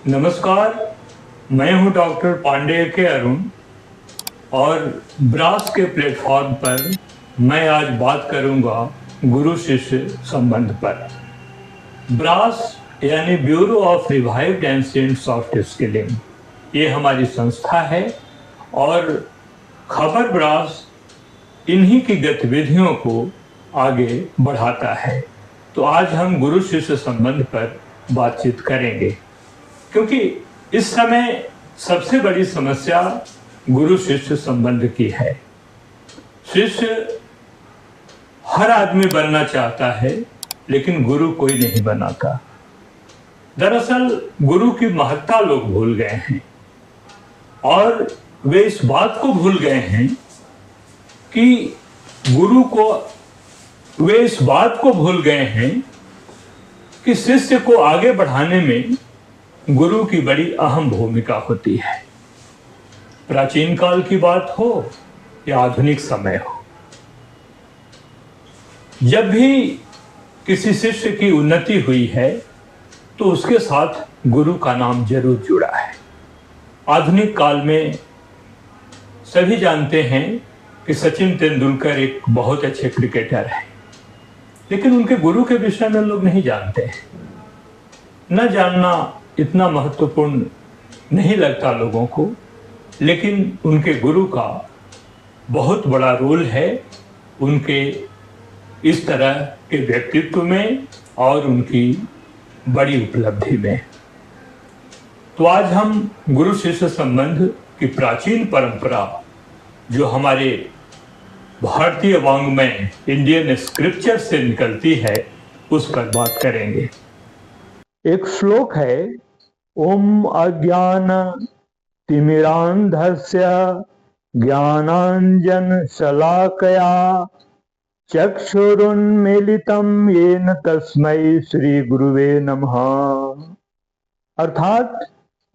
नमस्कार, मैं हूं डॉक्टर पांडेय के अरुण और ब्रास के प्लेटफॉर्म पर मैं आज बात करूंगा गुरु शिष्य संबंध पर। ब्रास यानी bureau of revived ancient soft skilling, ये हमारी संस्था है और खबर ब्रास इन्हीं की गतिविधियों को आगे बढ़ाता है। तो आज हम गुरु शिष्य संबंध पर बातचीत करेंगे, क्योंकि इस समय सबसे बड़ी समस्या गुरु शिष्य संबंध की है। शिष्य हर आदमी बनना चाहता है, लेकिन गुरु कोई नहीं बनाता। दरअसल गुरु की महत्ता लोग भूल गए हैं और वे इस बात को भूल गए हैं कि वे इस बात को भूल गए हैं कि शिष्य को आगे बढ़ाने में गुरु की बड़ी अहम भूमिका होती है। प्राचीन काल की बात हो या आधुनिक समय हो, जब भी किसी शिष्य की उन्नति हुई है तो उसके साथ गुरु का नाम जरूर जुड़ा है। आधुनिक काल में सभी जानते हैं कि सचिन तेंदुलकर एक बहुत अच्छे क्रिकेटर हैं, लेकिन उनके गुरु के विषय में लोग नहीं जानते हैं। न जानना इतना महत्वपूर्ण नहीं लगता लोगों को, लेकिन उनके गुरु का बहुत बड़ा रोल है उनके इस तरह के व्यक्तित्व में और उनकी बड़ी उपलब्धि में। तो आज हम गुरु शिष्य संबंध की प्राचीन परंपरा, जो हमारे भारतीय वाङ्मय इंडियन स्क्रिप्चर से निकलती है, उस पर बात करेंगे। एक श्लोक है, ओम अज्ञान तिमिरांधस्य ज्ञानांजन शलाकया चक्षुरुन्मीलितं येन तस्मै श्री गुरुवे नमः। अर्थात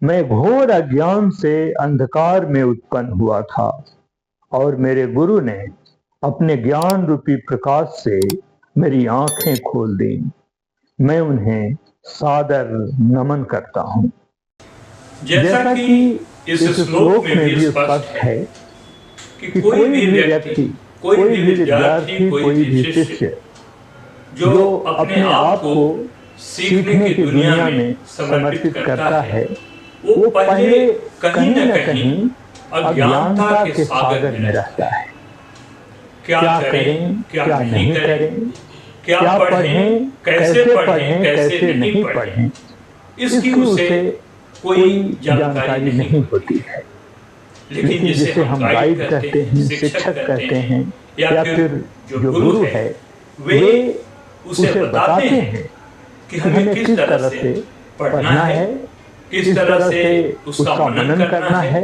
मैं घोर अज्ञान से अंधकार में उत्पन्न हुआ था और मेरे गुरु ने अपने ज्ञान रूपी प्रकाश से मेरी आंखें खोल दी। मैं उन्हें सादर नमन करता हूं। जैसा कि इस श्लोक में भी स्पष्ट है कि कोई भी व्यक्ति, कोई भी विद्यार्थी, कोई भी शिष्य जो अपने आप को सीखने की दुनिया में समर्पित करता है, वो पहले कहीं न कहीं अज्ञानता के सागर में रहता है। क्या करें, क्या नहीं करें, क्या पढ़ें, कैसे नहीं पढ़ें, इसकी उसे कोई जानकारी नहीं होती है। लेकिन जिसे हम गाइड कहते हैं, शिक्षक कहते हैं, या फिर जो गुरु है, वे उसे बताते हैं कि हमें किस तरह से पढ़ना है, किस तरह से उसका मनन करना है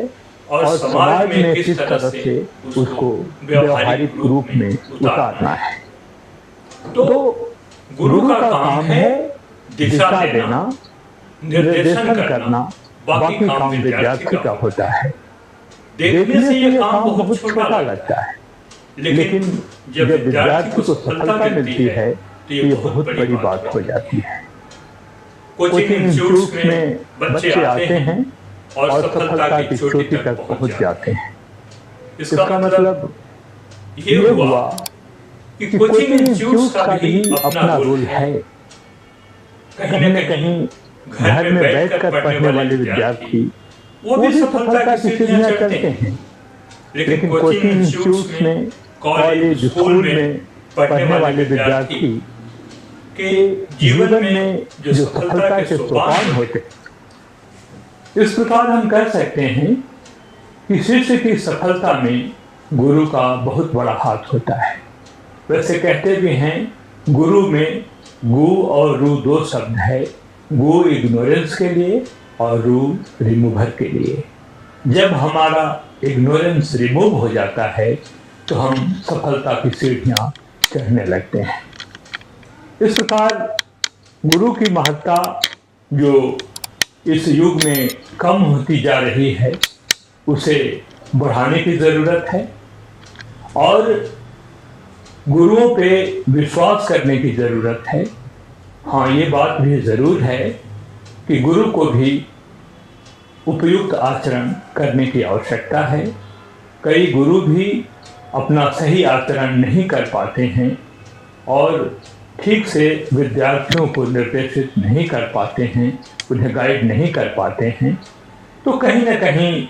और समाज में किस तरह से उसको व्यवहारिक रूप में उतारना है। तो गुरु का काम है दिशा देना, निर्देशन करना, बाकी काम विद्यार्थी का होता है। देखने से ये काम बहुत छोटा लगता है, लेकिन जब विद्यार्थी को सफलता मिलती है तो ये बहुत बड़ी बात हो जाती है। कोचिंग इंस्टीट्यूट में बच्चे आते हैं और सफलता की चोटी तक पहुंच जाते हैं। इसका मतलब ये हुआ कि कोचिंग इंस्टीट्यूट का भी अपना रोल है। कहीं न कहीं घर में बैठकर पढ़ने वाले विद्यार्थी वो भी सफलता की सीढ़ियां चढ़ते हैं, लेकिन कोचिंग इंस्टीट्यूट में, कॉलेज, स्कूल में पढ़ने वाले विद्यार्थी के जीवन में जो सफलता के सोपान होते, इस प्रकार हम कह सकते हैं कि शिष्य की सफलता में गुरु का बहुत बड़ा हाथ होता है। वैसे कहते भी हैं, गुरु में गु और रू दो शब्द है। गु इग्नोरेंस के लिए और रू रिमूवर के लिए। जब हमारा इग्नोरेंस रिमूव हो जाता है तो हम सफलता की सीढ़ियां चढ़ने लगते हैं। इस प्रकार गुरु की महत्ता, जो इस युग में कम होती जा रही है, उसे बढ़ाने की जरूरत है और गुरुओं पे विश्वास करने की जरूरत है। हाँ, ये बात भी जरूर है कि गुरु को भी उपयुक्त आचरण करने की आवश्यकता है। कई गुरु भी अपना सही आचरण नहीं कर पाते हैं और ठीक से विद्यार्थियों को निर्देशित नहीं कर पाते हैं, उन्हें गाइड नहीं कर पाते हैं, तो कहीं न कहीं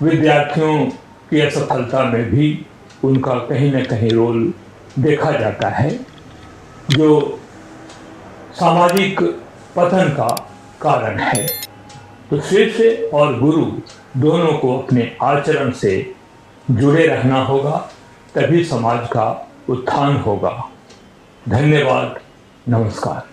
विद्यार्थियों की असफलता में भी उनका कहीं न कहीं रोल देखा जाता है, जो सामाजिक पतन का कारण है। तो शिष्य और गुरु दोनों को अपने आचरण से जुड़े रहना होगा, तभी समाज का उत्थान होगा। धन्यवाद, नमस्कार।